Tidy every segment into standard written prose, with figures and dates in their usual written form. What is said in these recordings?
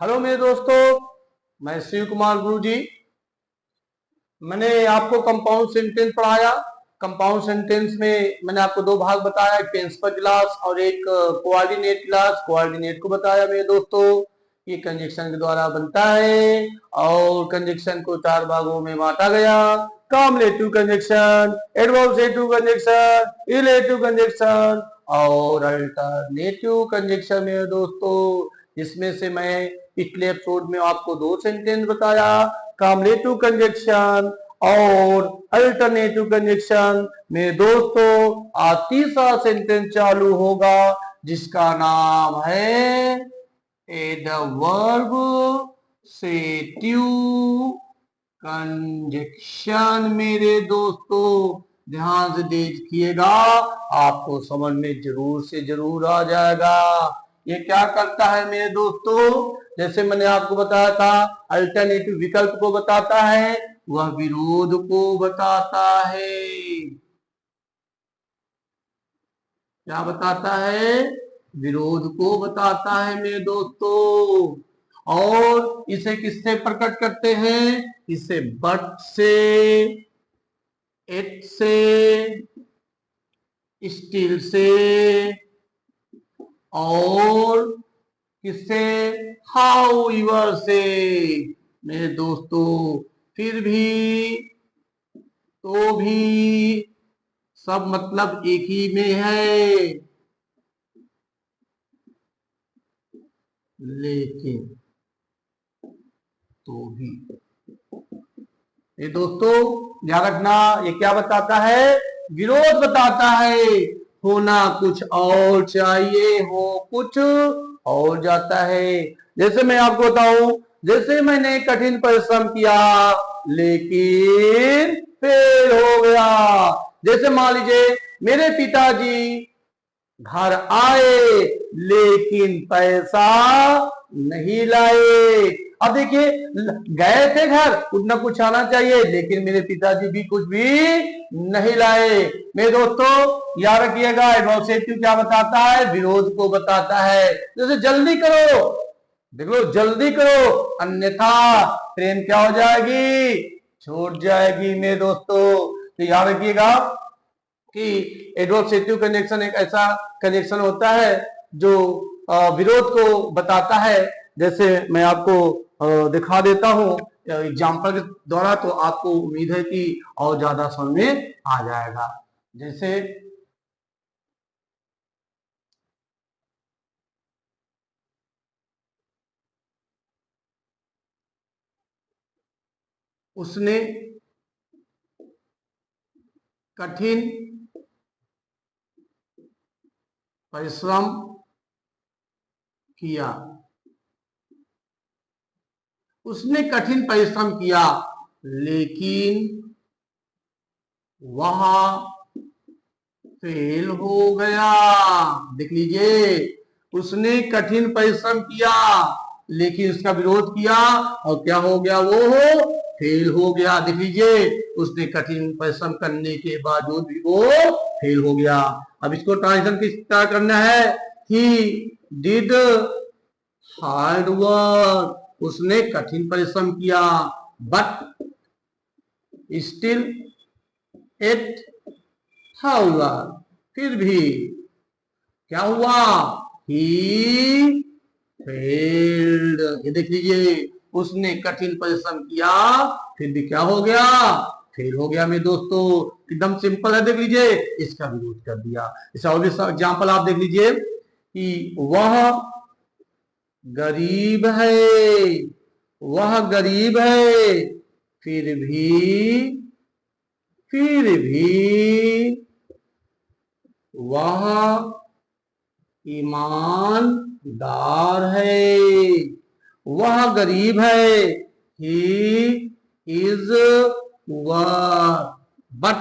Hello मेरे दोस्तों, मैं शिव कुमार गुरु जी। मैंने आपको कंपाउंड सेंटेंस पढ़ाया। कंपाउंड सेंटेंस में मैंने आपको दो भाग बताया, एक प्रिंसिपल क्लास और एक कोऑर्डिनेट क्लास। कोऑर्डिनेट को बताया मेरे दोस्तों, ये कंजक्शन के द्वारा बनता है और कंजक्शन को चार भागों में बांटा गया। Cumulative conjunction, adversative conjunction, relative conjunction और अल्टरनेटिव कंजक्शन मेरे दोस्तों। इसमें से मैं पिछले एपिसोड में आपको दो सेंटेंस बताया, कॉम्युलेटिव कंजक्शन और अल्टरनेटिव कंजक्शन। मेरे दोस्तों, आज तीसरा सेंटेंस चालू होगा जिसका नाम है एडवर्सेटिव कंजक्शन। मेरे दोस्तों ध्यान से देखिएगा, आपको समझ में जरूर से जरूर आ जाएगा। ये क्या करता है मेरे दोस्तों, जैसे मैंने आपको बताया था, अल्टरनेटिव विकल्प को बताता है, वह विरोध को बताता है। क्या बताता है? विरोध को बताता है मेरे दोस्तों। और इसे किससे प्रकट करते हैं? इसे बट से, एट से, स्टिल से और किससे? हाउएवर से। मेरे दोस्तों फिर भी, तो भी, सब मतलब एक ही में है, लेकिन, तो भी। ये दोस्तों ध्यान रखना, ये क्या बताता है? विरोध बताता है। होना कुछ और चाहिए, हो कुछ और जाता है। जैसे मैं आपको बताऊं, जैसे मैंने कठिन परिश्रम किया लेकिन फेल हो गया। जैसे मान लीजिए मेरे पिताजी घर आए लेकिन पैसा नहीं लाए। अब देखिए, गए थे घर, कुछ ना कुछ आना चाहिए, लेकिन मेरे पिताजी भी कुछ भी नहीं लाए। मेरे दोस्तों याद रखिएगा, एडवर्सेटिव क्या बताता है? विरोध को बताता है। जैसे जल्दी करो, देख लो, जल्दी करो अन्यथा ट्रेन क्या हो जाएगी? छूट जाएगी। मेरे दोस्तों तो याद रखिएगा कि एडवर्सेटिव कंजक्शन एक ऐसा कंजक्शन होता है जो विरोध को बताता है। जैसे मैं आपको दिखा देता हूं एग्जाम्पल के द्वारा, तो आपको उम्मीद है कि और ज्यादा समझ में आ जाएगा। जैसे उसने कठिन परिश्रम किया, उसने कठिन परिश्रम किया लेकिन वह फेल हो गया। देख लीजिए, उसने कठिन परिश्रम किया लेकिन उसका विरोध किया और क्या हो गया? वो फेल हो गया। देख लीजिए, उसने कठिन परिश्रम करने के बावजूद भी वो फेल हो गया। अब इसको ट्रांसलेशन किस तरह करना है? ही डिड हार्ड वर्क, उसने कठिन परिश्रम किया, बट स्टिल एट हाउएवर, फिर भी क्या हुआ? He failed. ये देख लीजिए, उसने कठिन परिश्रम किया फिर भी क्या हो गया? फेल हो गया। मेरे दोस्तों एकदम सिंपल है, देख लीजिए, इसका विरोध कर दिया। इसका और भी एग्जाम्पल आप देख लीजिए कि वह गरीब है, वह गरीब है, फिर भी, फिर भी वह ईमानदार है। वह गरीब है, he is poor, but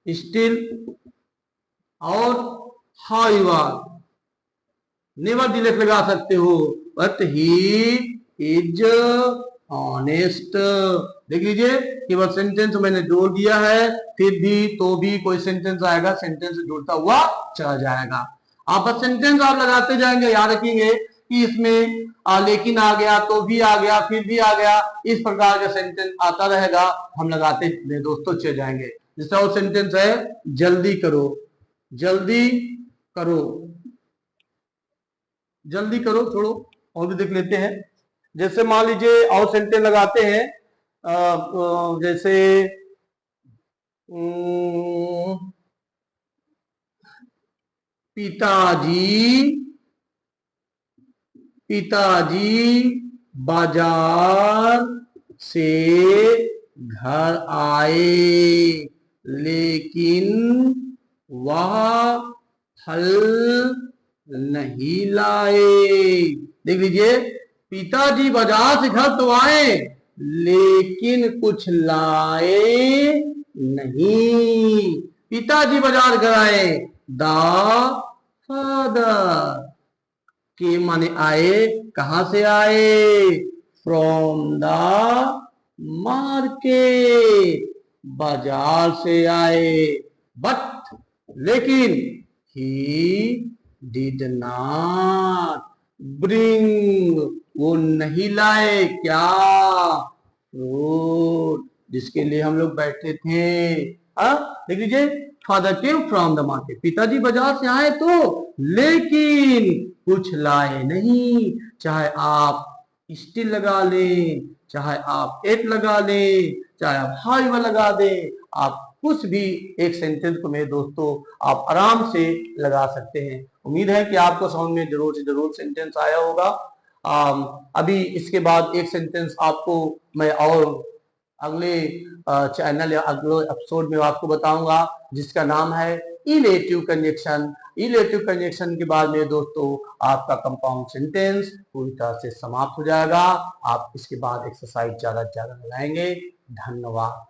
still और हाउएवर, नेवर दिलेख लगा सकते हो, बट ही इज ऑनेस्ट। देख लीजिए, केवल सेंटेंस मैंने जोड़ दिया है, फिर भी, तो भी, कोई सेंटेंस आएगा, सेंटेंस जुड़ता हुआ चला जाएगा। आप बस सेंटेंस आप लगाते जाएंगे, याद रखेंगे कि इसमें लेकिन आ गया, तो भी आ गया, फिर भी आ गया, इस प्रकार का सेंटेंस आता रहेगा, हम लगाते दोस्तों चले जाएंगे। जैसा वो सेंटेंस है, जल्दी करो, जल्दी करो, जल्दी करो, छोड़ो और भी देख लेते हैं। जैसे मान लीजिए और सेंटेंस लगाते हैं, जैसे पिताजी, पिताजी बाजार से घर आए, लेकिन वह फल नहीं लाए। देख लीजिए, पिताजी बाजार से घर तो आए, लेकिन कुछ लाए नहीं। पिताजी बाजार घर आए, द फादर, के माने आए, कहां से आए, फ्रॉम द मार्केट, बाजार से आए। बट लेकिन ही डिड नॉट ब्रिंग, वो नहीं लाए क्या, फ्रूट, जिसके लिए हम लोग बैठे थे। देख लीजिए, father came from the market, पिताजी बाजार से आए तो, लेकिन कुछ लाए नहीं। चाहे आप स्टिल लगा लें, चाहे आप एट लगा लें, चाहे आप हाइव लगा दें, आप कुछ भी एक सेंटेंस को मेरे दोस्तों आप आराम से लगा सकते हैं। उम्मीद है कि आपको समझ में जरूर से जरूर सेंटेंस आया होगा। अभी इसके बाद एक सेंटेंस आपको मैं और अगले चैनल या अगले एपिसोड में आपको बताऊंगा, जिसका नाम है इलेटिव कंजक्शन। इलेटिव कंजक्शन के बाद मेरे दोस्तों आपका कंपाउंड सेंटेंस पूरी तरह से समाप्त हो जाएगा। आप इसके बाद एक्सरसाइज ज्यादा से ज्यादा लगाएंगे। धन्यवाद।